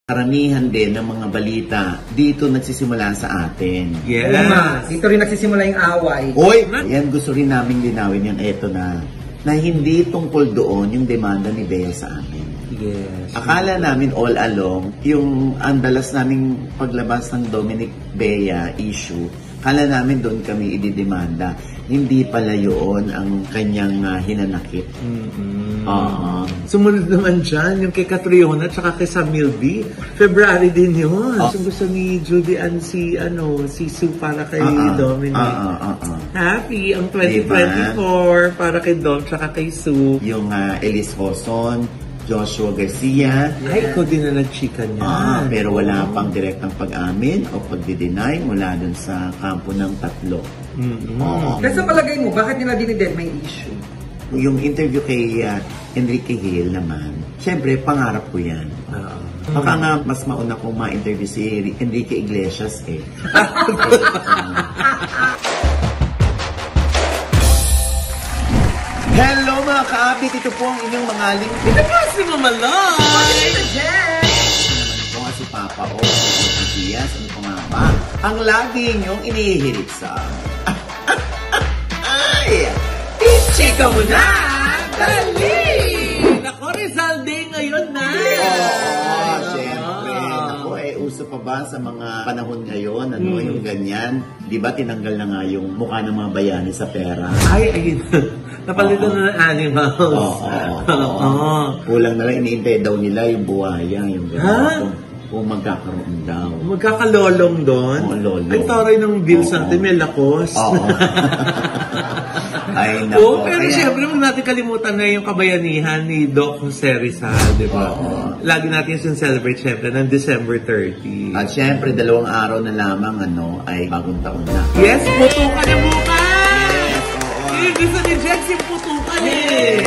Karamihan din ng mga balita dito nagsisimula sa atin. Yes. Dito rin nagsisimula yung away. Hoy! Yan, gusto rin namin linawin yan. Eto na hindi tungkol doon yung demanda ni Bea sa amin. Yes. Akala namin all along, yung andalas naming paglabas ng Dominic Bea issue, akala namin doon kami ididemanda. Hindi pala yun ang kanyang hinanakit. Sumunod naman dyan, yung kay Catriona at saka kay Samuel B. February din yun. So gusto ni Judy Ann si Sue para kay Dominic. Happy ang 2024 para kay Dom at kay Sue. Yung Elise Hoson, Joshua Garcia. Ay, ikaw din na nag-chika niya. Pero wala pang direktang pag-amin o pagdi-deny mula dun sa kampo ng tatlo. Kasi sa palagay mo, bakit nila dinided may issue? Yung interview kay Enrique Hill naman, syempre, pangarap ko yan. Baka nga mas mauna kong ma-interview si Enrique Iglesias eh. Hello mga kaabit! Ito po ang inyong mga lingkod. Ito po si Mama Loy! Ito nga si Papa O, si Diaz, ano pa nga ba? Ang lagi inyong inihirit sa... Ay! Chika mo na! Dali! Nako, Rizal Day ngayon na! Oo, syempre. Ako, uso pa ba sa mga panahon ngayon? Yung ganyan? Di ba tinanggal na nga yung mukha ng mga bayani sa pera? Ay, ayun. Napalitan na ng animals. Kulang na lang, iniintay daw nila yung buhaya, yung gano'n. Kung magkakaroon daw. Magkakalolong doon? Oo, lolong. Ay, taray ng Bill Santimel Lacos. Ay, nako. Pero syempre, huwag natin kalimutan na yung kabayanihan ni Doc Jose Rizal, di ba? Lagi natin yung celebrate syempre ng December 30. At syempre, 2 araw na lamang ay bagong taon na. Yes, putukan na bukas! Yes, oo. Yung gusto ni Jex yung putukan eh!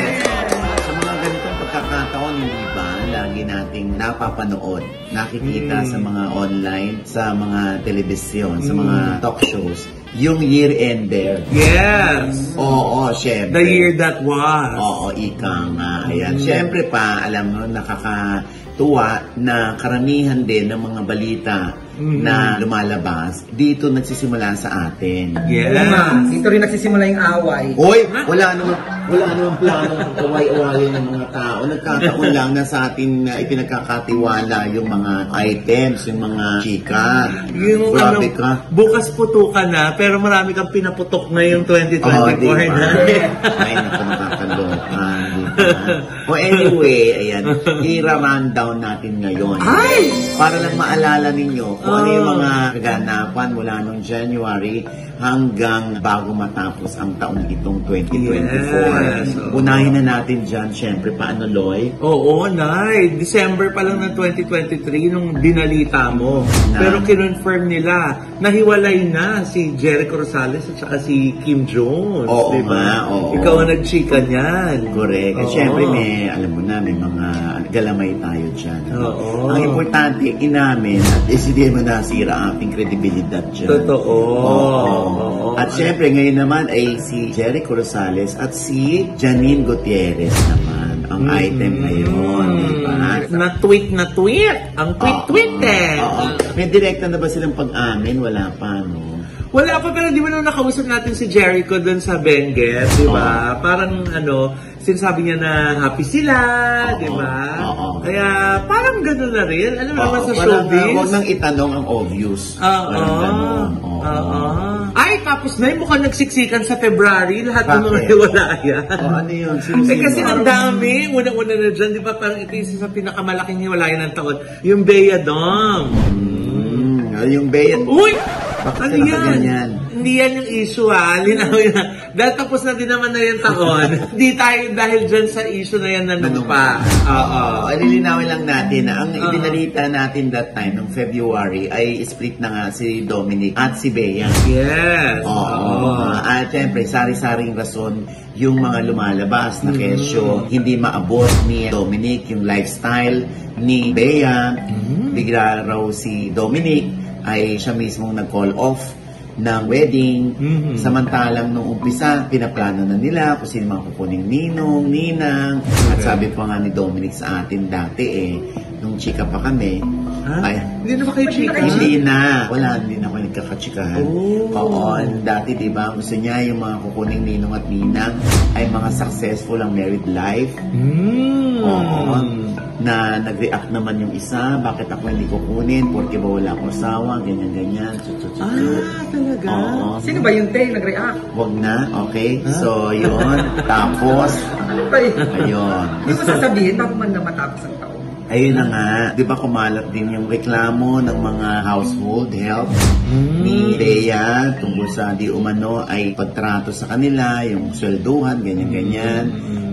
Sa mga ganitong pagkakataon, hindi ba, lagi nating napapanood, nakikita sa mga online, sa mga telebisyon, sa mga talk shows, yung year-ender. Yes! Oo, syempre. The year that was. Oo, ika nga. Ayan. Syempre pa, alam mo, nakakatuwa na karamihan din ng mga balita na lumalabas, dito nagsisimula sa atin. Yes. Dito rin nagsisimula yung away. Hoy! Wala namang plano ng kaway-awayin ng mga tao. Nagkataon lang na sa atin na ipinagkakatiwala yung mga items, yung mga chika. Yung grabe ka. Bukas putukan na, pero marami kang pinaputok ngayong 2024 na. Ay, naku, nakakaloka. O anyway, ayan, i-rundown natin ngayon. Ay! Para lang maalala ninyo kung ano yung mga kaganapan mula noong January hanggang bago matapos ang taon itong 2024. Yes. Unahin na natin dyan, syempre, paano, Loy? Oo, Nay. December pa lang ng 2023 nung dinalita mo. Pero kinonfirm nila, nahiwalay na si Jericho Rosales at saka si Kim Jones. Oo, diba? nga, oo. Ikaw ang nagchika niyan. Correct. At syempre, alam mo na, may mga galamay tayo dyan. Oo. Ang importante, inamin at hindi mo nasira ang ating kredibilidad dyan. Totoo. Oo. At syempre, ngayon naman ay si Jericho Rosales at si Janine Gutierrez naman ang item ngayon. Diba? Na-tweet. Ang tweet eh. May direkta na ba silang pag-amin? Wala pa, no? Wala pa, pero di ba nung nakausap natin si Jericho doon sa Benguet, di ba? Parang sinasabi niya na happy sila, di ba? Kaya parang gano'n na rin. Alam mo naman sa showbiz. Huwag nang itanong ang obvious. Parang gano'n. Ay, tapos na yung mukhang nagsiksikan sa February, lahat ng mga hiwalayan. Ano yun? Kasi ang dami, unang-una na dyan, di ba? Parang ito yung sa pinakamalaking hiwalayan ng taon. Yung Bea Dong. Yung Bea. Uy! Bakit ano yan? Ganyan? Hindi yan yung issue Linaw yan. Dahil tapos na din naman na yung taon. Hindi tayo dahil dyan sa issue na yan nanumpa. Lilinawin lang natin na ang ibinalita natin that time, ng February, ay split na nga si Dominic at si Bea. Yes. At syempre, sari-saring rason yung mga lumalabas na kesyo hindi maabot ni Dominic yung lifestyle ni Bea. Bigla raw si Dominic ay siya mismong nag-call off ng wedding. Samantalang nung umpisa, pinaplano na nila kung sino mga kukuning ninong, ninang. At sabi pa nga ni Dominic sa atin dati nung chika pa kami. Ha? Hindi na ba kayo chika? Hindi na. Hindi na ako nagkakachikahan. Oo, dati diba, gusto niya yung mga kukuning ninong at ninang ay mga successful ang married life. Oo. Na nag-react naman yung isa, bakit ako hindi kukunin, porque ba wala akong asawa, ganyan-ganyan. Talaga? Oo. Sino ba yung nag-react? Wag na, okay? So, yun. Tapos, Ano ba yun? ayun. Hindi mo sasabihin bago man na matapos ang taon. Ayun na nga, di ba kumalat din yung reklamo ng mga household help ni Bea tungkol sa di umano ay pagtrato sa kanila, yung swelduhan, ganyan-ganyan.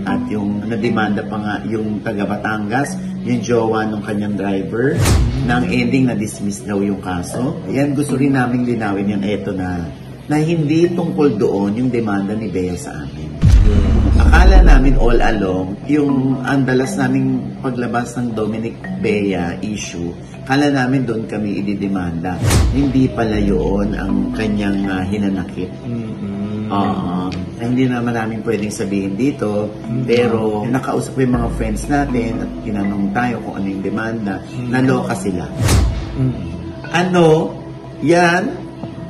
At yung nademanda pa nga yung taga Batangas, yung jowa ng kanyang driver, na ang ending na-dismiss daw yung kaso. Ayan, gusto rin namin linawin yan, eto na hindi tungkol doon yung demanda ni Bea sa amin. Akala namin all along, yung ang dalas naming paglabas ng Dominic Bea issue, akala namin doon kami ididemanda. Hindi pala yun ang kanyang hinanakit. Hindi naman namin pwedeng sabihin dito, pero nakausap ko yung mga friends natin at tinanong tayo kung ano yung demanda, naloka sila. Ano? Yan?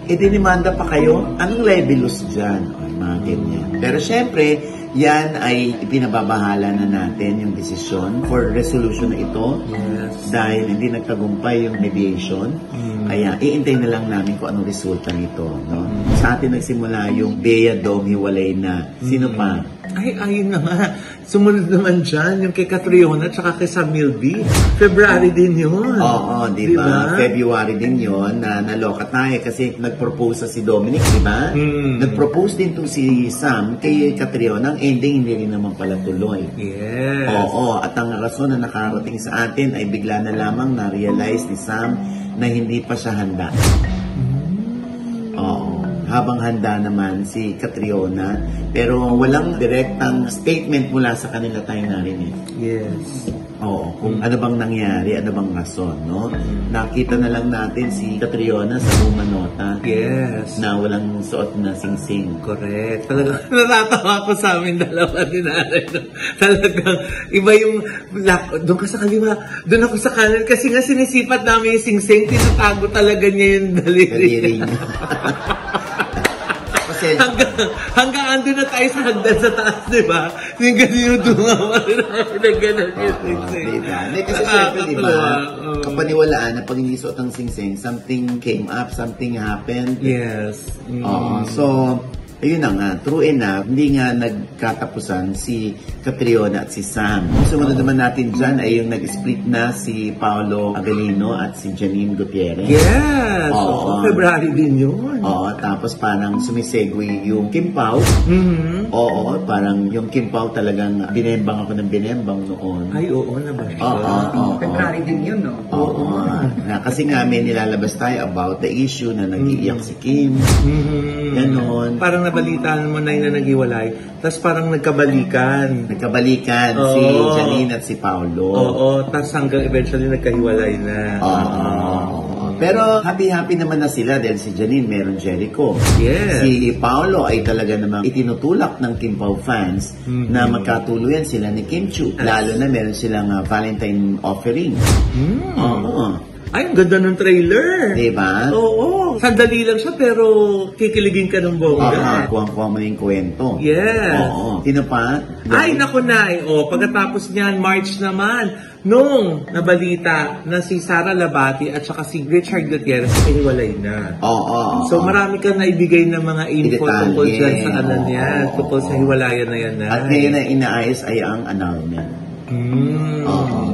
Idinimanda pa kayo? Anong levelus dyan? O, mga ganyan. Pero syempre, yan ay ipinababahala na natin yung desisyon for resolution na ito. Yes. Dahil hindi nagtagumpay yung mediation. Kaya iintay na lang namin kung anong resulta nito. No? Sa atin nagsimula yung Bea Dom hiwalay na. Sino pa? Ay, ayun na nga. Sumunod naman dyan, yung kay Catriona at saka kay Samuel B. February din yun. Oo, di ba? February din yun na naloka tayo kasi nag-propose si Dominic, di ba? Nag-propose din to si Sam kay Catriona. Ang ending hindi rin naman pala tuloy. Yes. Oo, at ang rason na nakarating sa atin ay bigla na lamang na-realize ni Sam na hindi pa siya handa. Oo. Habang handa naman si Catriona, pero walang direktang statement mula sa kanila tayo narinig. Yes. Oo, kung ano bang nangyari, ano bang rason, no? Nakita na lang natin si Catriona sa Umanota. Yes. Na walang suot na sing-sing. Correct. Talagang natatawa ko sa amin dalawa ni Nanay. Talagang iba yung, doon ka sa kaliwa, doon ako sa kanan. Kasi nga sinisipat namin yung sing-sing, tinatago talaga niya yung daliri niya. Hanggang andun na tayo sa hagdan sa taas, di ba? Yung ganyan dunga pa rin ako na gano'n yung sing-sing. Diba? Kasi syempre, di ba? Kapaniwalaan na pag inisot ang sing-sing, something came up, something happened. Yes. So, ayun na nga, true enough, hindi nga nagkatapusan si Catriona at si Sam. Sumunod naman natin dyan ay yung nag-split na si Paolo Avelino at si Janine Gutierrez. Yes! Oo, February din yun. Oo, tapos parang sumisegue yung Kim Pao. Oo, parang yung Kim Pao talagang binembang ako ng binembang noon. Ay, oo naman siya. Oo. February din yun, no? Oo. Kasi nga may nilalabas tayo about the issue na nag-iiyak si Kim. Ganon. Parang nabalitaan mo na yung naghiwalay, tapos parang nagkabalikan. Si Janine at si Paolo. Oo, tapos hanggang eventually nagkahiwalay na. Oo. Pero happy-happy naman na sila dahil si Janine meron Jericho. Yes. Si Paolo ay talaga namang itinutulak ng Kim Pao fans na magkatuluyan sila ni Kim Chiu. Lalo na meron silang Valentine offering. Oo. Ay, ang ganda ng trailer. Diba? Oo. Sandali lang siya pero kikiligin ka ng bongga. Kuwang-kuwa mo na yung kwento. Yes. Oo. Sino pa? Ay, naku na. Pagkatapos niyan, March naman, nung nabalita na si Sara Labati at saka si Richard Gutierrez ay hiwalay na. Oo. So marami kang naibigay ng mga info tungkol dyan sa ano niyan, tungkol sa hiwalayan na yan. At ngayon na inaayos ay ang annulment.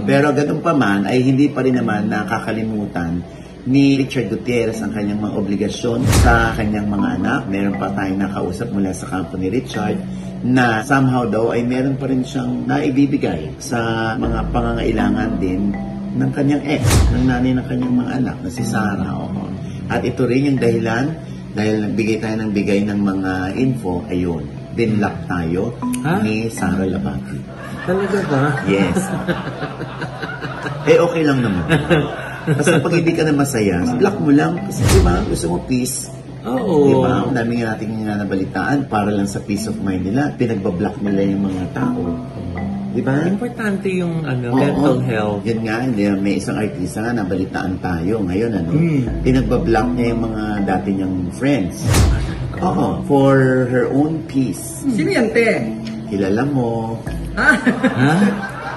Pero ganun pa man ay hindi pa rin naman nakakalimutan ni Richard Gutierrez ang kanyang mga obligasyon sa kanyang mga anak. Meron pa tayong nakausap mula sa kampo ni Richard na somehow daw ay meron pa rin siyang naibibigay sa mga pangangailangan din ng kanyang ex, ng nanay ng kanyang mga anak na si Sarah. At ito rin yung dahilan dahil nagbigay tayo ng bigay ng mga info, ayun, binlock tayo ni Sara Labati. Talaga ba? Yes. Okay lang naman. Kasi pag hindi ka na masaya, block mo lang. Kasi diba, gusto mo peace. Oo. Diba? Ang dami nga nating nabalitaan para lang sa peace of mind nila. Pinagbablock nila yung mga tao. Di ba? Importante yung mental health. Yun nga, may isang artista nga, nabalitaan tayo ngayon, pinagbablock niya yung mga dati niyang friends. Oo, for her own peace. Sino yan, te? Kilala mo. Ha?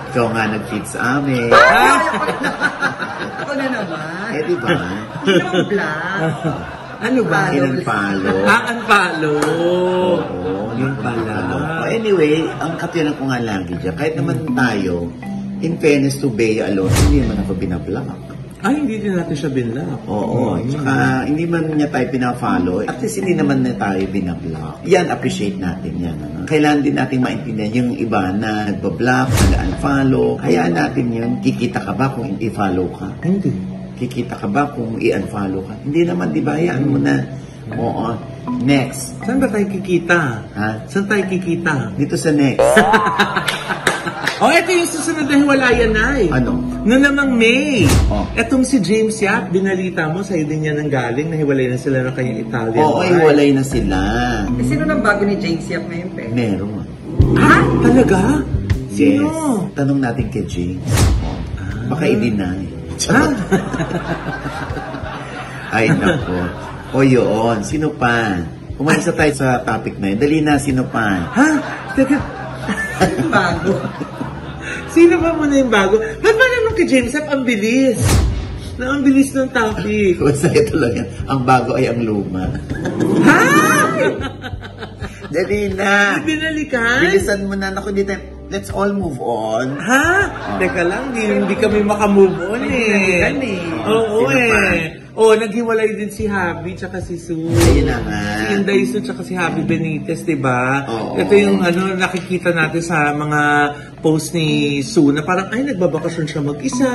Ikaw nga nag-cheat sa amin. Ako na naman. Eh, di ba? Yung black. Ano ba? Unfollow. Unfollow. Oo, yun pala. Anyway, ang katilan ko nga lagi dyan, kahit naman tayo, in fairness to Bea alone, hindi naman ako binablock. Ay, hindi din natin siya binlock. Oo, tsaka hindi man niya tayo pinafollow, at least hindi naman na tayo binablock. Yan, appreciate natin yan. Ano? Kailangan din natin maintindihan yung iba na nagbablock, nag-unfollow. Hayaan natin yun. Kikita ka ba kung i-follow ka? Hindi. Kikita ka ba kung i-unfollow ka? Hindi naman, di ba? Hayaan mo na. Oo. Next. Saan ba tayo kikita? Ha? Saan tayo kikita? Dito sa next. Ito yung susunod na hiwalayan na eh. Ano? Na namang May. Etong si James Yap, binalita mo, sa'yo din yan ang galing, na hiwalay na sila ng kanyang Italian. Oo, hiwalay na sila. Sino nang bago ni James Yap ngayon, pe? Meron. Ha? Talaga? Yes. Sino? Tanong natin kay James. Baka i-deny. Ha? Ay, nako. O yun, sino pa? Umalis na tayo sa topic na yun. Dali na, sino pa? Ha? Teka. Bago. Sino ba muna yung bago? Ba't ba naman kay James Yap, ang bilis? Ang bilis ng topic. Basta ito lang yan. Ang bago ay ang luma. Ha? Dali na. Binalikan? Bilisan mo na. Naku, di tayo. Let's all move on. Ha? Teka lang, hindi kami makamove on eh. Oo eh. Naghiwalay din si Javi tsaka si Sue. Ayun na nga. Si Inday Sue tsaka si Javi Benitez, diba? Oo. Ito yung nakikita natin sa mga post ni Sue na parang, ay, nagbabakasyon siya mag-isa.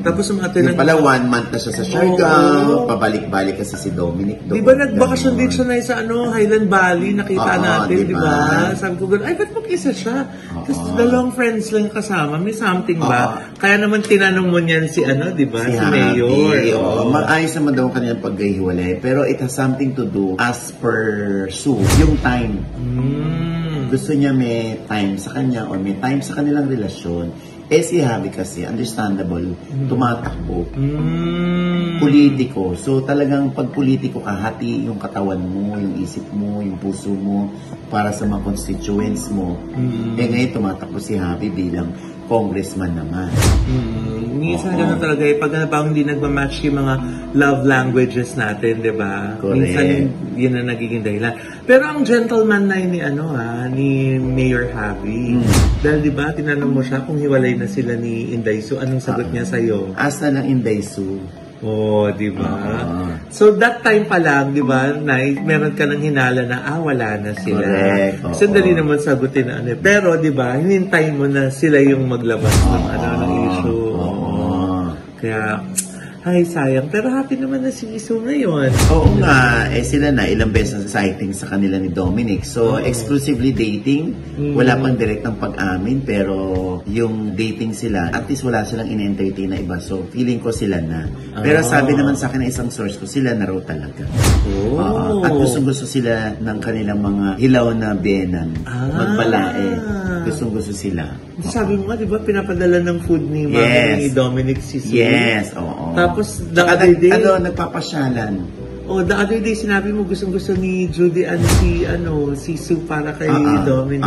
Tapos yung mga Yung pala, 1 month na siya sa Siargao. Pabalik-balik kasi si Dominic doon. Diba nagbakasyon din siya na sa Highland Valley, nakita natin, diba? Sabi ko, ay, ba't mag-isa siya? Tapos dalawang friends lang kasama, may something ba? Kaya naman tinanong mo niyan si diba? Si Mayor. Maayos naman daw kanilang paghihiwalay, pero it has something to do as per Sue, yung time. Gusto niya may time sa kanya or may time sa kanilang relasyon. Si Javi kasi, understandable, tumatakbo. Politiko. So talagang pag politiko ka, hati yung katawan mo, yung isip mo, yung puso mo, para sa mga constituents mo. Ngayon tumatakbo si Javi bilang congressman naman. Minsan ganun talaga pag hindi nagmamatch yung mga love languages natin, di ba? Minsan yun na nagiging dahilan. Pero ang gentleman na ni ni Mayor Javi, dahil di ba tinanong mo siya kung hiwalay na sila ni Inday Sue, anong sagot niya sa'yo? Asa ng Inday Sue? Di ba? So that time pa lang, di ba, meron ka ng hinala na, wala na sila. Correct. Sandali naman sagutin na Pero, di ba, hinintay mo na sila yung maglabas ng ng issue. Kaya, ay, sayang. Pero happy naman na si Isu ngayon. Oo nga. Sila na ilang beses na sighting sa kanila ni Dominic. So, exclusively dating. Wala pang direct ng pag-amin. Pero, yung dating sila, at least wala silang in-entertain na iba. So, feeling ko sila na. Pero sabi naman sa akin ng isang source ko, sila na raw talaga. At gusto sila ng kanilang mga hilaw na benan. Magbalae. Gustong-gusto sila. Sabi mo nga, di ba, pinapadala ng food ni Mami ni Dominic si Sue? Yes, oo. Tapos, the other day... nagpapasyalan. The other day, sinabi mo gustong-gusto ni Judy and si Sue para kay Dominic.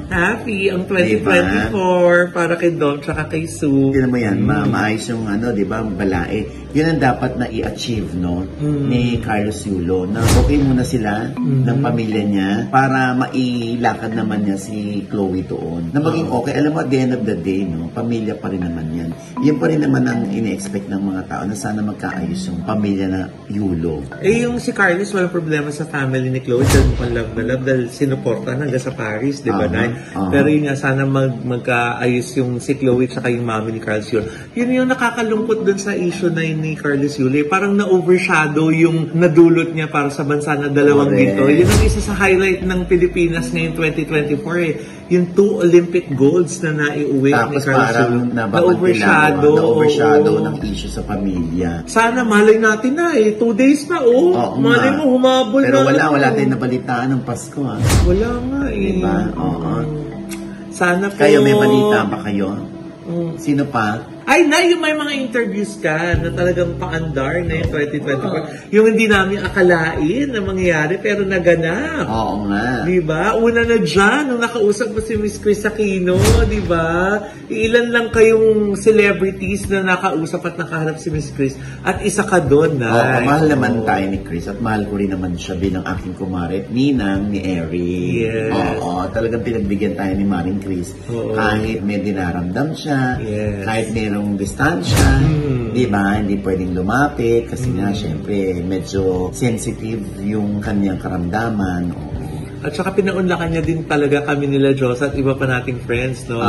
Happy ang 2024 para kay Dom tsaka kay Sue. Hindi mo yan, maayos yung di ba, balae. Yun ang dapat na i-achieve, no? Ni Carlos Yulo, na okay muna sila ng pamilya niya para mailakad naman niya si Chloe doon. Na maging okay. Alam mo, at the end of the day, no? Pamilya pa rin naman yan. Yan pa rin naman ang ine-expect ng mga tao na sana magkaayos yung pamilya na Yulo. Yung si Carlos, walang problema sa family ni Chloe dahil mukhang love na love dahil sinuporta hanggang sa Paris, di ba, Nay? Pero yun nga, sana magkaayos yung si Chloe tsaka yung mami ni Carlos Yulo. Yun yung nakakalungkot dun sa issue na ni Carlos Yulo. Parang na-overshadow yung nadulot niya para sa bansa na dalawang ginto. Yun ang isa sa highlight ng Pilipinas ngayong 2024 Yung 2 Olympic golds na naiuwi ni Carlos Yulo. Na-overshadow ng issue sa pamilya. Sana malay natin na 2 days na malay mo humabol pero na. Pero wala tayong nabalitaan ng Pasko Wala nga Diba? Sana po. Kayo, may balita ba kayo? Sino pa? Ay, yung may mga interviews ka na talagang paandar na yung 2024. Yung hindi namin akalain na mangyayari pero naganap. Oo nga. Diba? Una na dyan, nung nakausap mo si Miss Chris Aquino, diba? Ilan lang kayong celebrities na nakausap at nakaharap si Miss Chris. At isa ka doon na. Oo, mahal naman tayo ni Chris at mahal ko rin naman siya bilang aking kumare, Ninang ni Eric. Yes. Oo, talagang pinagbigyan tayo ni Maring Chris. Oo. Kahit may dinaramdam siya, Yes. kahit mayroong distansya, di ba? Hindi pwedeng lumapit kasi nga, syempre, medyo sensitive yung kanyang karamdaman. Oo. At saka pinaunlakan niya din talaga kami nila Diyos at iba pa nating friends, no?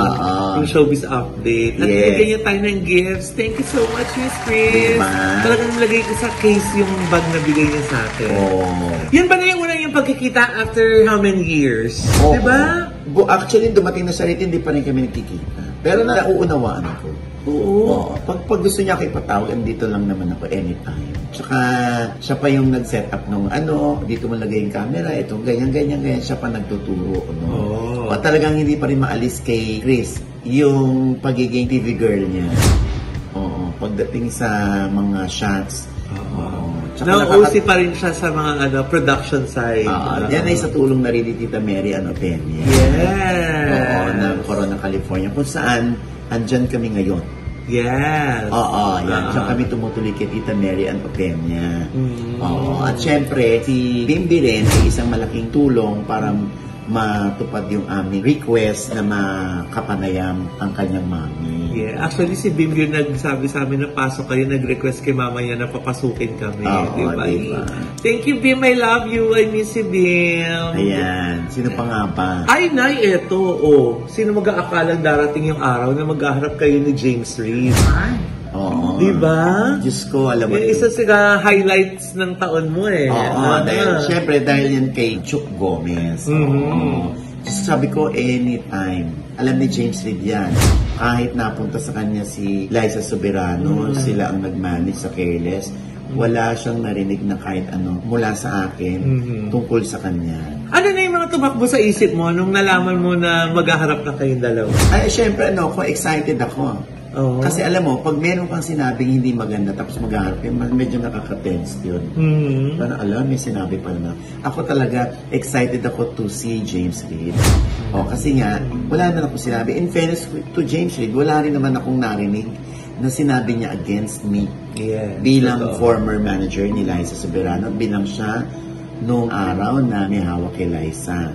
Yung showbiz update. At binigyan niya tayo ng gifts. Thank you so much, Miss Chris. Diba? Talagang nilagay ko sa case yung bag na bigay niya sa akin. Oo. Yan ba na yung unang yung pagkikita after how many years? Oo. Diba? Actually, dumating na siya rito, hindi pa rin kami nakikita. Pero nauunawaan ako. Oo. Pag gusto niya ako ipatawag, andito lang naman ako anytime. Tsaka, siya pa yung nag-set up nung dito mo lagay yung camera, itong ganyan, siya pa nagtuturo. No? Oo. O talagang hindi pa rin maalis kay Chris yung pagiging TV girl niya. Oo. Pagdating sa mga shots. Oo. Na-OC pa rin siya sa mga production side. Yan ay sa tulong na rin ni Tita Mary Ann Opeña. Yes. Oo, ng Corona, California. Kung saan, andyan kami ngayon. Yes. Oo, yan. Diyan kami tumutuloy kay Tita Mary Ann Opeña. Oo. At syempre, si Bimbi rin ay isang malaking tulong para matupad yung aming request na makapanayam ang kanyang mami. Yeah, actually si Bim yung nagsabi sa amin na pasok kayo, nag-request kay mama niya na papasukin kami. Oo, diba? Thank you, Bim. I love you. I miss you, Bim. Ayan. Sino pa nga pa? Ay, Nay, eto. Sino mag-aakalang darating yung araw na maghaharap kayo ni James Reid? Oo. Diba? Diyos ko, alam mo. Yung isa sa highlights ng taon mo eh. Oo, syempre dahil yan kay Chuk Gomez. Oo. Sabi ko, anytime. Alam ni James Reid yan. Kahit napunta sa kanya si Liza Soberano, sila ang nag-manage sa Careless, wala siyang narinig na kahit ano mula sa akin tungkol sa kanya. Ano na yung mga tumakbo sa isip mo nung nalaman mo na maghaharap na kayong dalawa? Ay, syempre, excited ako. Kasi alam mo, pag meron kang sinabing hindi maganda tapos maghaharap yun, medyo nakaka-tense yun. Parang alam, may sinabi pa na. Ako talaga, excited ako to see James Reid. Kasi nga, wala na ako sinabi. In fairness to James Reid, wala rin naman akong narinig na sinabi niya against me. Yeah, bilang former manager ni Liza Soberano, bilang siya noong araw na may hawak kay Liza.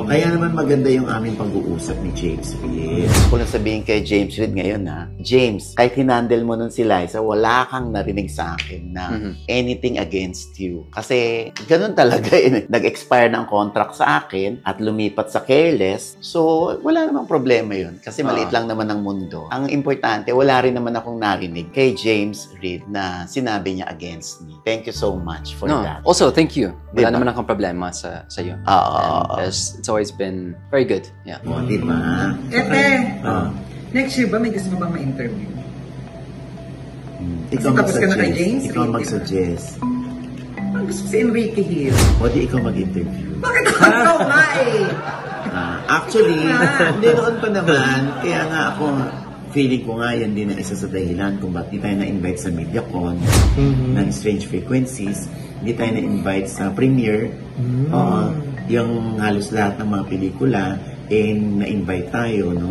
Kaya naman maganda yung aming pag-uusap ni James Reid. Kung nasabihin kay James Reid ngayon James, kahit hinandle mo nun si Liza, wala kang narinig sa akin na anything against you. Kasi ganun talaga nag-expire ng contract sa akin at lumipat sa Careless. So, wala namang problema yun. Kasi maliit lang naman ang mundo. Ang importante, wala rin naman akong narinig kay James Reid na sinabi niya against me. Thank you so much for that. Also, thank you. Wala Diba? naman akong problema sa iyo. It's always been very good. Yeah. Diba? Next year ba may gusto mo bang ma-interview? Ikaw tapos ka na kay mag-suggest. James Ikaw Reid, mag-suggest. Ang gusto ko si Enrique Hill. O di ikaw mag-interview. Bakit ikaw nga Actually, hindi noon pa naman. Kaya nga ako, feeling ko nga yan din ang isa sa dahilan kung bakit di tayo na-invite sa MediaCon ng Strange Frequencies. Hindi tayo na-invite sa premiere. Yung halos lahat ng mga pelikula, na-invite tayo, no?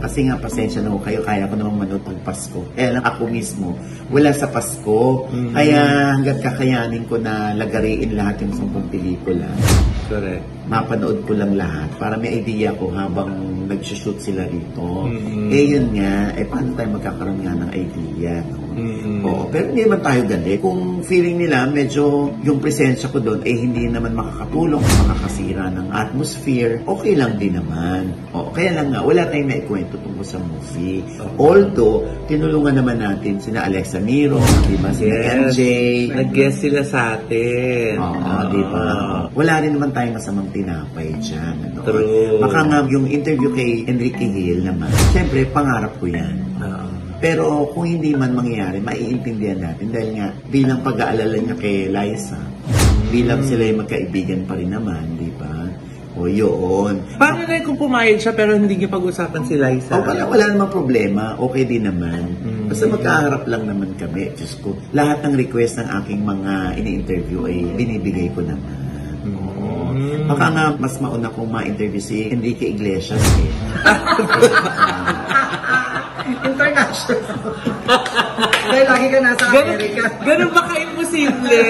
Kasi nga, pasensya na kayo, kaya ko namang manood pag Pasko. Kaya lang ako mismo, wala sa Pasko. Kaya hanggat kakayanin ko na lagariin lahat yung 10 pelikula. Correct. Mapanood ko lang lahat para may idea ko habang nag-shoot sila rito. Yun nga, paano tayo magkakaroon nga ng idea, no? Pero hindi naman tayo galit. Kung feeling nila, medyo yung presensya ko doon hindi naman makakatulong, makakasira ng atmosphere, okay lang din naman. Kaya lang nga, wala tayong naikwento tungkol sa movie. Although, tinulungan naman natin sina Alexa Miro, diba? Sina MJ. Nag-guest sila sa atin. Diba? Wala rin naman tayong masamang tinapay dyan. Ano? True. Baka nga yung interview kay Enrique Hill naman, syempre, pangarap ko yan. Pero kung hindi man mangyayari, maiintindihan natin dahil nga bilang pag-aalala niya kay Liza, bilang sila yung magkaibigan pa rin naman, di ba? O yun. Paano na kung pumayag siya pero hindi niyo pag-usapan si Liza? Wala namang problema. Okay din naman. Basta magkaharap lang naman kami. Diyos ko, lahat ng request ng aking mga ini-interview ay binibigay ko naman. Baka nga mas mauna kong ma-interview si Enrique Iglesias eh. International. Dahil lagi ka nasa Amerika. Ganun ba ka-imposible?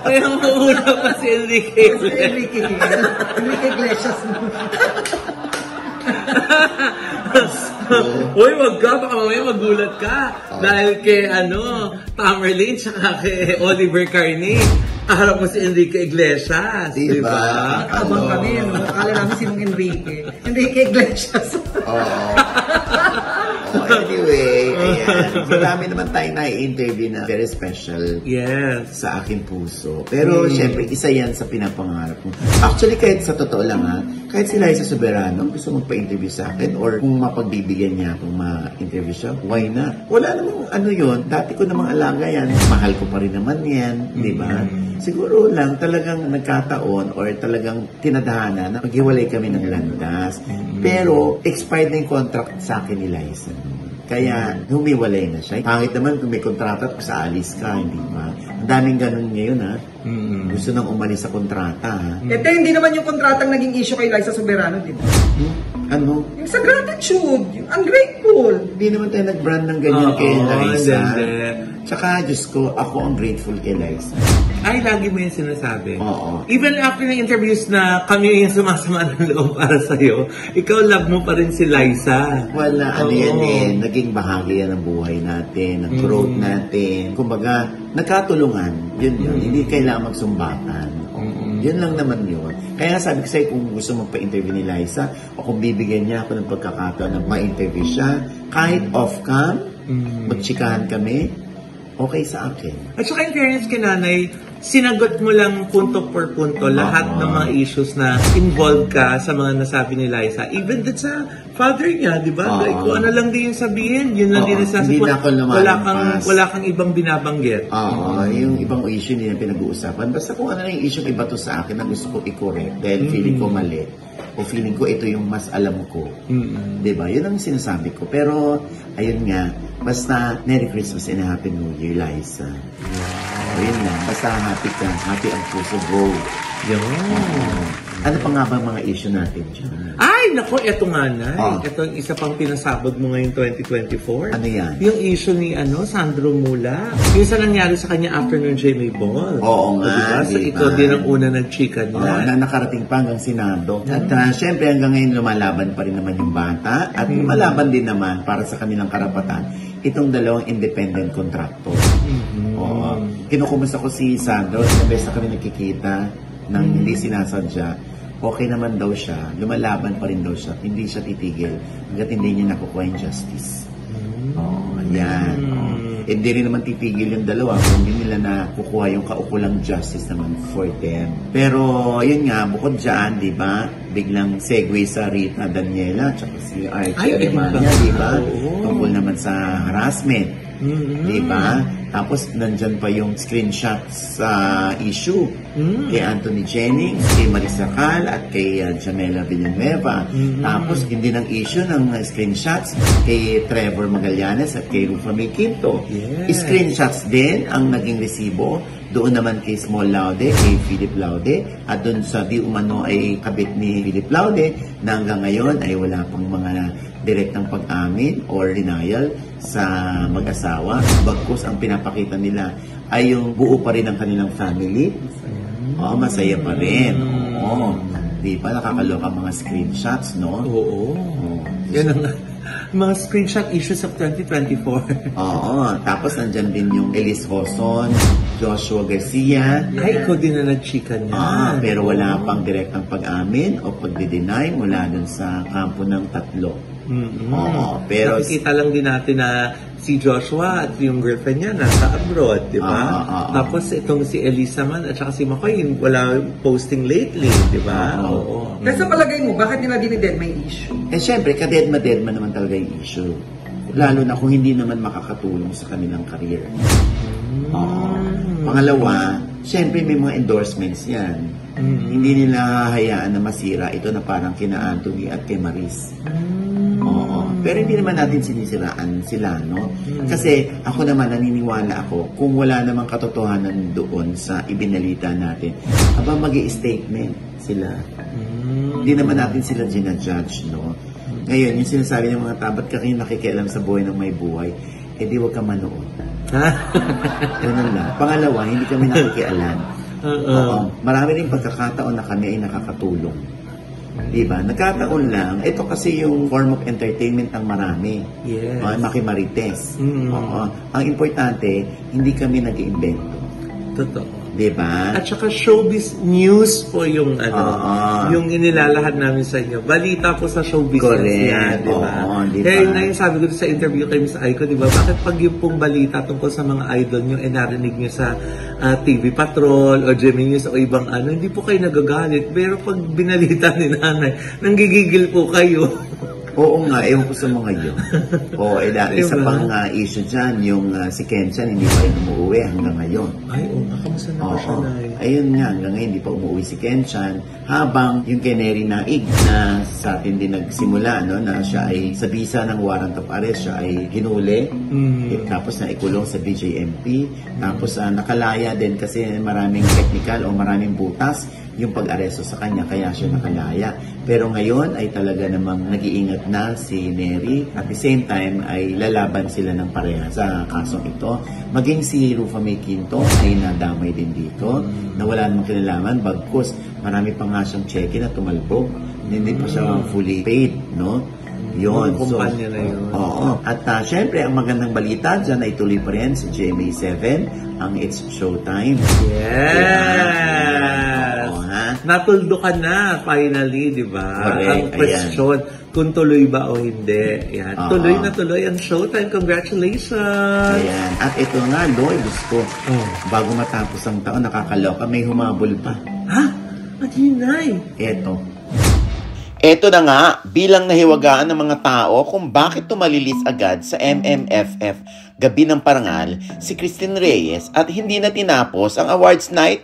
Kaya mauna pa si Enrique Iglesias. Enrique Iglesias mo. Uy, wag ka. Baka mamaya magulat ka. Dahil kay, Tamerlane, tsaka kay Oliver Carney. Harap mo si Enrique Iglesias. Diba? Abang kami, akala namin sinong Enrique. Enrique Iglesias. Anyway, ayan. Marami naman tayong na-interview na very special sa aking puso. Pero, syempre, isa yan sa pinapangarap ko. Actually, kahit sa totoo lang kahit si Liza Soberano, gusto magpa-interview sa akin or kung mapagbibigyan niya akong ma-interview siya, why not? Wala namang yun. Dati ko namang alaga yan. Mahal ko pa rin naman yan. Di ba? Siguro lang talagang nagkataon or talagang tinadhana na maghiwalay kami ng landas. Pero, expired na yung contract sa akin ni Liza. Kaya, humiwalay na siya. Pangit naman kung may kontrata at sa alis ka, hindi ba? Ang daming ganun ngayon, Gusto nang umalis sa kontrata, Ito, hindi naman yung kontratang naging issue kay Liza Soberano, di ba? Ano? Yung sa gratitude, yung ungrateful. Hindi naman tayo nag-brand ng ganyan kay Liza. Tsaka, Diyos ko, ako ang grateful kay Liza. Ay, lagi mo yung sinasabi. Oo. Even after ng interviews na kami yung sumasama ng loob para sa'yo, ikaw love mo pa rin si Liza. Wala, yan eh. Naging bahagi yan ng buhay natin, ng growth natin. Kumbaga, nagkatulungan. Yun. Hindi kailangan magsumbatan. Yun lang naman yun. Kaya sabi ko sa'yo, kung gusto magpa-interview ni Liza, o kung bibigyan niya ako ng pagkakataon na ma-interview siya, kahit off-cam, magchikahan kami, okay sa akin. At saka in fairness kay Nanay, sinagot mo lang punto per punto lahat ng mga issues na involved ka sa mga nasabi ni Liza. Even that sa father niya, di ba? Kung ano lang din yung sabihin, yun lang din yung sasabihin. Hindi na ako lumalabas. Wala kang ibang binabanggit. Yung ibang issue hindi na pinag-uusapan. Basta kung ano yung issue iba to sa akin na gusto ko i-correct dahil feeling ko mali. O feeling ko ito yung mas alam ko. Diba? Yun ang sinasabi ko. Pero, ayun nga, basta Merry Christmas and Happy New Year, Liza. Ayun lang. Basta happy ka. Happy ang puso. Go. Ano pa nga ba mga issue natin dyan? Ay, naku, eto nga na. Ito yung isa pang pinasabog mo ngayong 2024. Ano yan? Yung issue ni Sandro Mula. Yung sa nangyari sa kanya after ng GMA Ball. Oo nga, So, ikaw din ang una nag-chika niya. Na nakarating pa hanggang Senado. At syempre hanggang ngayon lumalaban pa rin naman yung bata. At lumalaban din naman para sa kanilang karapatan itong dalawang independent contractor. Kinukumusta ko si Sandro. Sa best na kami nakikita nang hindi sinasadya. Okay naman daw siya, lumalaban pa rin daw siya, hindi siya titigil hanggat hindi niya nakukuha yung justice. Yan. Hindi rin naman titigil yung dalawa kung hindi nila nakukuha yung kaukulang justice naman for them. Pero, yun nga, bukod dyan, di ba, biglang segue sa Rita Daniela tsaka si Archie Alemania, di ba? Tungkol naman sa harassment. Diba? Tapos nandyan pa yung screenshots sa issue kay Anthony Jennings, kay Marisa Cal at kay Jamela Villanueva. Tapos hindi ng issue ng screenshots kay Trevor Magallanes at kay Rufa May Quinto. Screenshots din ang naging resibo doon naman kay Small Laude, kay Philip Laude, at doon sa di umano ay kabit ni Philip Laude na hanggang ngayon ay wala pang mga direktang pag-amin or denial sa mag-asawa. Bagkus ang pinapakita nila ay yung buo pa rin ang kanilang family. Masaya pa rin. Di ba? Nakakaloka mga screenshots, no? Yan ang mga screenshot issues of 2024. Tapos nandyan din yung Elise Hoson, Joshua Garcia. Ay, ikaw din na nag-chika niya. Pero wala pang direktang pag-amin o pagde-deny mula dun sa kampo ng tatlo. Pero nakikita lang din natin na si Joshua at yung girlfriend niya nasa abroad, di ba? Tapos itong si Elisa man at saka si McCoy, wala posting lately, di ba? Kasi sa palagay mo, bakit nila dinided may issue? Siyempre, kadedma-dedma naman talaga yung issue. Lalo na kung hindi naman makakatulong sa kanilang career. Pangalawa, syempre may mga endorsements yan. Hindi nila hayaan na masira ito na parang kina Anthony at kay Maris. Oo. Pero hindi naman natin sinisiraan sila, no? Kasi ako naman, naniniwala ako, kung wala namang katotohanan doon sa ibinalita natin, mag-i-statement sila. Hindi naman natin sila ginajudge, no? Ngayon, yung sinasabi ng mga tabat ka kayo nakikialam sa buhay ng may buhay, di wag ka manood. Ganun lang. Pangalawa, hindi kami nakikialam. Marami rin pagkakataon na kami ay nakakatulong. Diba? Nagkataon lang, ito kasi yung form of entertainment ng marami. Yes. Makimarites. Ang importante, hindi kami nag-iimbento. Totoo. Diba? At saka showbiz news po yung yung inilalahad namin sa inyo. Balita po sa showbiz yan, diba? Diba? Kaya yun na yung sabi ko sa interview kay Miss Aiko, diba? Bakit pag yung pong balita tungkol sa mga idol nyo, narinig nyo sa TV Patrol o Gemini News o ibang hindi po kayo nagagalit. Pero pag binalita ni nanay, nanggigigil po kayo. Oo nga, ewan ko sa mga yun. Isa pang issue dyan, yung si Kenchan hindi pa rin umuwi hanggang ngayon. Ay, kamusta na pa siya, Nay? Ayun nga, hanggang ngayon hindi pa umuwi si Kenchan. Habang yung kay Neri Naig na sa atin din nagsimula, no, na siya ay sa bisa ng warrant of arrest, siya ay hinuli. Tapos na ikulong sa BJMP. Tapos nakalaya din kasi maraming technical o maraming butas yung pag-aresto sa kanya, kaya siya nakalaya. Pero ngayon ay talaga namang nag-iingat na si Neri. At the same time ay lalaban sila ng pareha sa kasong ito. Maging si Rufa May Quinto ay nadamay din dito, na wala namang kinalaman, bagkus marami pa nga siyang cheque na tumalbog. Hindi pa siya fully paid, no? Yun. Kumpanya na yun. Oo. At syempre, ang magandang balita dyan ay tuloy pa rin si GMA7, ang It's Showtime. Yes! Natuldo ka na, finally, di ba? Ang question, kung tuloy ba o hindi. Yan. Tuloy na tuloy ang Showtime. Congratulations! Ayan. At ito nga, Loy, gusto. Bago matapos ang taon, nakakaloka, may humabol pa. Ha? At yun, Nay? Eto na nga, bilang nahiwagaan ng mga tao kung bakit tumalilis agad sa MMFF Gabi ng Parangal si Christine Reyes at hindi na tinapos ang awards night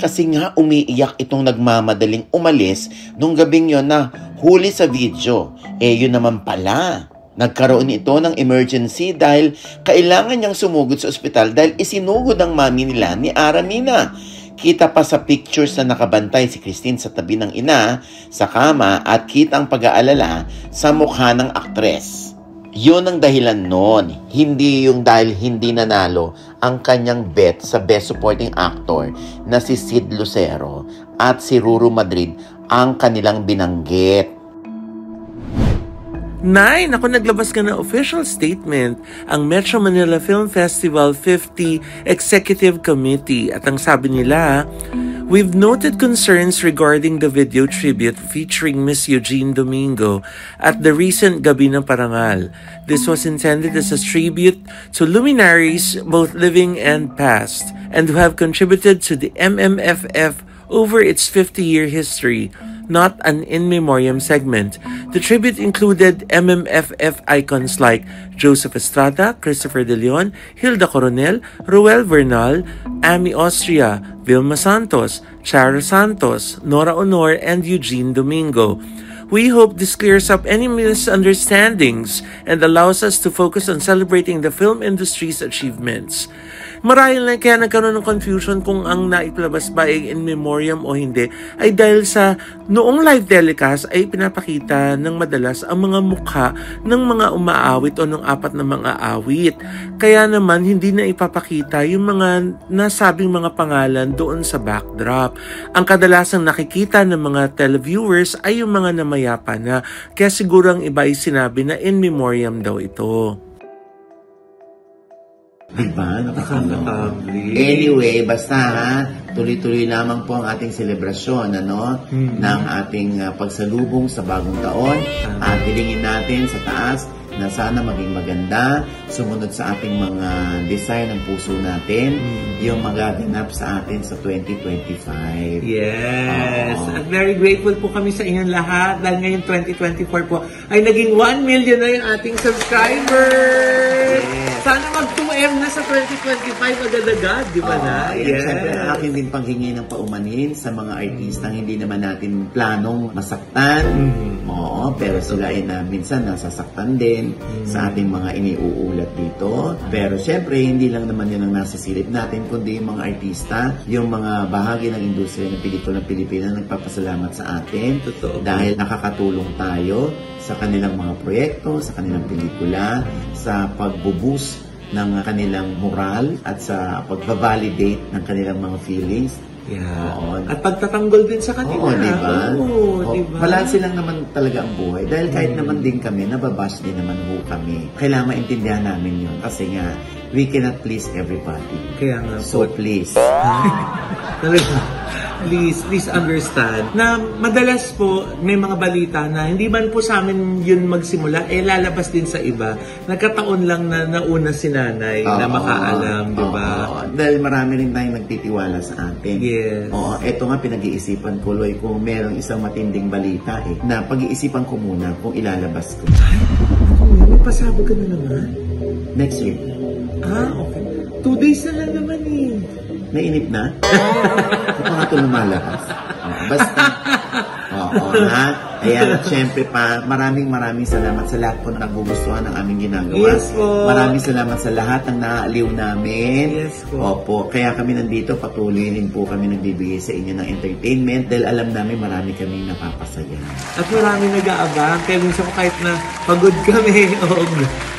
kasi nga umiiyak itong nagmamadaling umalis nung gabing yon na huli sa video. Yun naman pala. Nagkaroon ito ng emergency dahil kailangan niyang sumugod sa ospital dahil isinugod ang mami nila ni Aramina. Kita pa sa pictures na nakabantay si Christine sa tabi ng ina sa kama at kita ang pag-aalala sa mukha ng aktres. Yun ang dahilan noon, hindi yung dahil hindi nanalo ang kanyang bet sa Best Supporting Actor na si Sid Lucero at si Ruru Madrid ang kanilang binanggit. Nay, naku, naglabas ka ng official statement ang Metro Manila Film Festival 50 Executive Committee at ang sabi nila, we've noted concerns regarding the video tribute featuring Miss Eugene Domingo at the recent Gabi ng Parangal. This was intended as a tribute to luminaries both living and past and who have contributed to the MMFF over its 50-year history, not an in memoriam segment. The tribute included MMFF icons like Joseph Estrada, Christopher De Leon, Hilda Coronel, Ruel Vernal, Amy Austria, Vilma Santos, Chara Santos, Nora Honor, and Eugene Domingo. We hope this clears up any misunderstandings and allows us to focus on celebrating the film industry's achievements. Marahil na kaya nagkaroon ng confusion kung ang naipalabas ba ay in memoriam o hindi ay dahil sa noong live telecast ay pinapakita ng madalas ang mga mukha ng mga umaawit o ng apat na mga awit. Kaya naman hindi na ipapakita yung mga nasabing mga pangalan doon sa backdrop. Ang kadalasang nakikita ng mga televiewers ay yung mga namayapa na, kaya siguro ang iba ay sinabi na in memoriam daw ito. Diba? Anyway, basta tuloy-tuloy lamang po ang ating selebrasyon ng ating pagsalubong sa bagong taon. At hilingin natin sa taas na sana maging maganda, sumunod sa ating mga desire ng puso natin, yung magaganap sa atin sa 2025. Yes! At very grateful po kami sa inyong lahat dahil ngayon 2024 po ay naging 1 million na yung ating subscribers! Sana mag-2M na sa 2025 agad-agad, di ba na? Yes. Siyempre, akin din panghingi ng paumanin sa mga artistang hindi naman natin planong masaktan. Oo, pero sila ay na minsan nasasaktan din sa ating mga iniuulat dito. Pero siyempre, hindi lang naman yun ang nasa silip natin, kundi yung mga artista, yung mga bahagi ng industriya ng pelikulang Pilipina nagpapasalamat sa atin. Totoo. Dahil nakakatulong tayo sa kanilang mga proyekto, sa kanilang pelikula, sa pagbuboost ng kanilang moral at sa pagbabalidate ng kanilang mga feelings. Yeah. Oo. At pagtatanggol din sa kanila. Oo, diba? Oo, diba? Balanse lang naman talaga ang buhay. Dahil kahit naman din kami, nababash din naman ho kami. Kailangan maintindihan namin yun. Kasi nga, we cannot please everybody. Kaya nga So please. Talaga. Please understand na madalas po may mga balita na hindi man po sa amin yun magsimula, lalabas din sa iba. Nagkataon lang na nauna si nanay na makaalam, di ba? Dahil marami rin tayong nagtitiwala sa atin. Yes. Oo, eto nga pinag-iisipan ko, Loy, kung merong isang matinding balita na pag-iisipan ko muna kung ilalabas ko. May pasabog ka na naman? Next week. Okay. 2 days na lang naman eh. Nainip na? Ito nga ito lumalakas. Basta. Oo, ha? Ayan, at syempre pa, maraming salamat sa lahat po na nagugustuhan ng aming ginagawa. Yes po. Maraming salamat sa lahat ng naaaliw namin. Yes po. Opo, kaya kami nandito, patuloy rin po kami nagbibigay sa inyo ng entertainment dahil alam namin marami kaming napapasaya. At marami nag-aabang. Kaya minsan po kahit na pagod kami,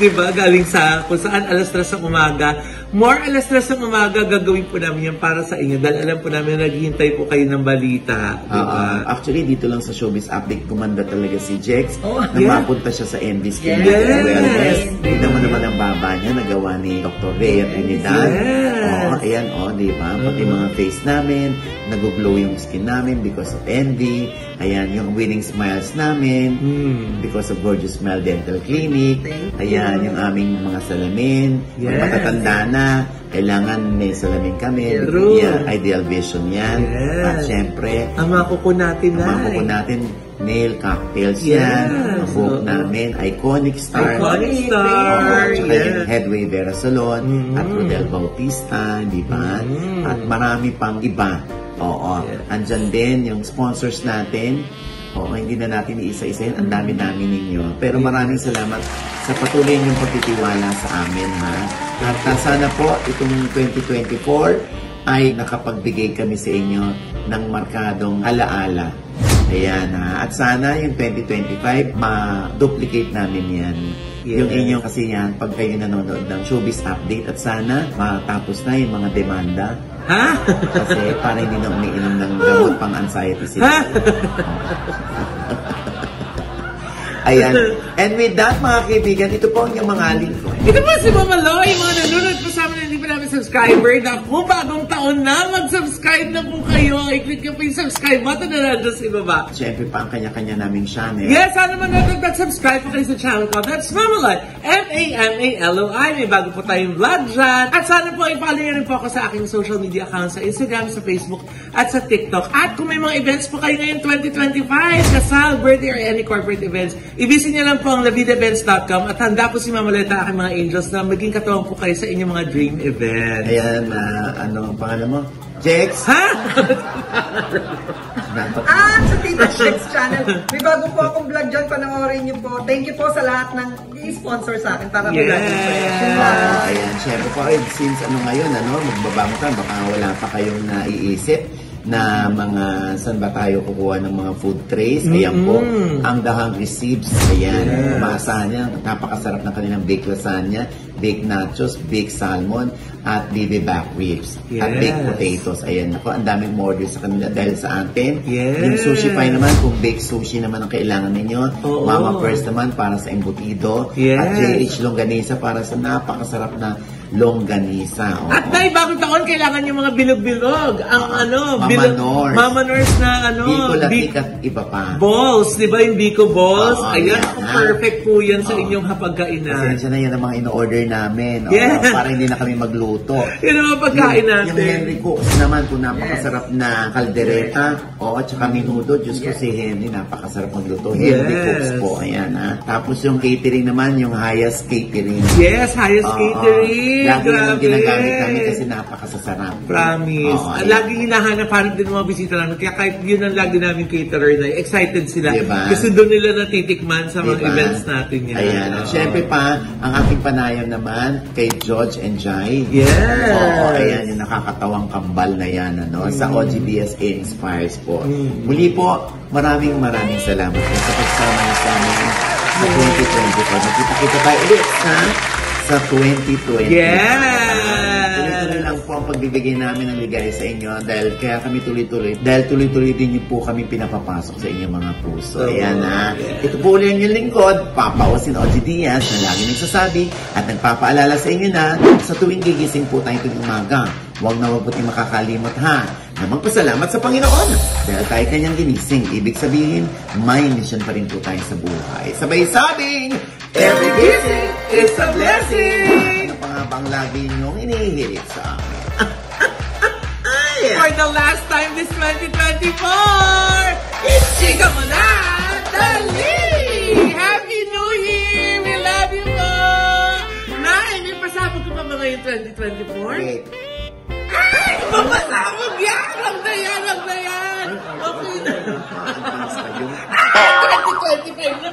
di ba, galing sa kung saan alas 3 ng umaga, more alas 3 ng umaga, gagawin po namin yan para sa inyo dahil alam po namin naghihintay po kayo ng balita. Diba? Actually, dito lang sa Showbiz Update, gumanda talaga si Jex. Yeah. Mapunta siya sa MD Skin Wellness. Tignan mo naman ang baba niya, nagawa ni Dr. Rhea Trinidad. Yes. Ayan, di ba? Pati mga face namin, nag-glow yung skin namin because of envy. Ayan, yung winning smiles namin because of Gorgeous Smile Dental Clinic. Ayan, yung aming mga salamin. Yes. Matatanda na, kailangan may salamin kami. True. Yan, Ideal Vision yan. Yes. At syempre, Ang mga kuko natin na. ang mga kuko natin, nail cocktails yan. Ang buhok namin, Iconic Star. Iconic Star. Tsaka yung Headway Vera Salon at Rodel Bautista, di ba? At marami pang iba. Oo. Andyan din yung sponsors natin. Oo, hindi na natin iisa-isahin. Ang dami-dami ninyo. Pero maraming salamat sa patuloy niyong pagtitiwala sa amin, ha? At sana po, itong 2024 ay nakapagbigay kami sa inyo ng markadong alaala. Ayan, ha? At sana yung 2025, ma-duplicate namin yan. Yes. Yung inyong kasi yan, pag kayo nanonood ng Showbiz Update at sana matapos na yung mga demanda. Ha? Kasi para hindi na umiinom ng gamot pang anxiety sila. Ayan. And with that, mga kaibigan, ito po ang yung mga lingkod. Ito po si Mama Loy, mga nanonood po sa amin na hindi pa namin subscriber. Naku, bagong taon na, mag-subscribe na po kayo. I-click nyo po yung subscribe button na nandun sa ibaba. Siyempre pa ang kanya-kanya naming channel. Yes, sana man nag-subscribe po kayo sa channel ko. That's Mama Loy, M-A-M-A-L-O-I. May bago po tayong vlog dyan. At sana po i-follow nyo rin po ako sa aking social media account sa Instagram, sa Facebook, at sa TikTok. At kung may mga events po kayo ngayon 2025, kasal, birthday, or any corporate events, i-visit nyo lang po ang lavidevents.com at handa po si Mama Loy at aking mga angels na maging katuwang po kayo sa inyong mga dream events. Ayan, ano ang pangalan mo? Jex? Ha? Sa Tita Jex channel. May bago po akong vlog dyan, panoorin niyo po. Thank you po sa lahat ng i-sponsor sa akin para may Ayan, syempre po, since ngayon, magbabango ka, baka wala pa kayong naiisip na mga, saan ba tayo kukuha ng mga food trays. Ayan po, ang The Hungry Sibs. Ayan, umaasahan niya, napakasarap ng kanilang baked lasagna, baked nachos, baked salmon, at bibi back ribs, at baked potatoes. Ayan, ako, ang daming order sa kanila dahil sa atin. Yung sushi pie naman, kung baked sushi naman ang kailangan ninyo. Mama First naman para sa embutido. At JH Longganisa para sa napakasarap na longganisa. At dahil bagong taon, kailangan yung mga bilog-bilog. Ang Mama Nors na Biko Latik at iba pa. Balls, di ba yung Biko Balls? Ayan, perfect po yan sa inyong hapagkainan. Pasensya na yan ang mga in-order namin. Yes. Para hindi na kami magluto. Yun ang mga pagkain natin. Yung Henry Cooks naman po, napakasarap na kaldereta. At saka minuto. Diyos ko si Henry, napakasarap magluto. Henry Cooks po, ayan ha. Tapos yung catering naman, yung Hayas Catering. Yes, Hayas Catering. Lagi naman Grabe. ginagamit kami kasi napakasasarap. Promise. Lagi hinahanap parang din mga bisita namin. Kaya kahit yun ang lagi namin caterer na excited sila. Diba? Kasi doon nila natitikman sa mga events natin yan. Ayan. At syempre pa, ang aking panayon naman kay George and Jai. Yes. Ayan, yung nakakatawang kambal na yan, sa OGBSA Inspires po. Muli po, maraming salamat po sa pagsama niyo sa amin sa 2024. Nakita-kita tayo ulit sa 2020. Yes! Tuloy-tuloy lang po ang pagbibigay namin ng ligaya sa inyo dahil kaya kami tuloy-tuloy. Dahil tuloy-tuloy din niyo po kami pinapapasok sa inyong mga puso. Ayan na. Ito po ulit ang inyong lingkod, Papa Osin OG Diaz, na lagi nagsasabi at nagpapaalala sa inyo na sa tuwing gigising po tayo tuwing umaga. Huwag na huwag po tayong makakalimot na magpasalamat sa Panginoon dahil tayo kanyang ginising. Ibig sabihin, may mission pa rin po tayo sa buhay. Sabay sabing, every gising is a blessing! Ano pa nga bang lagi niyong inihirit sa amin? For the last time this 2024, it's Chika mo na! Dali! Happy New Year! We love you po! Nay, may pasabog ko pa ba ngayon 2024? Wait. Ay! Papasabog yan! Wag na yan! Okay na. 2025 na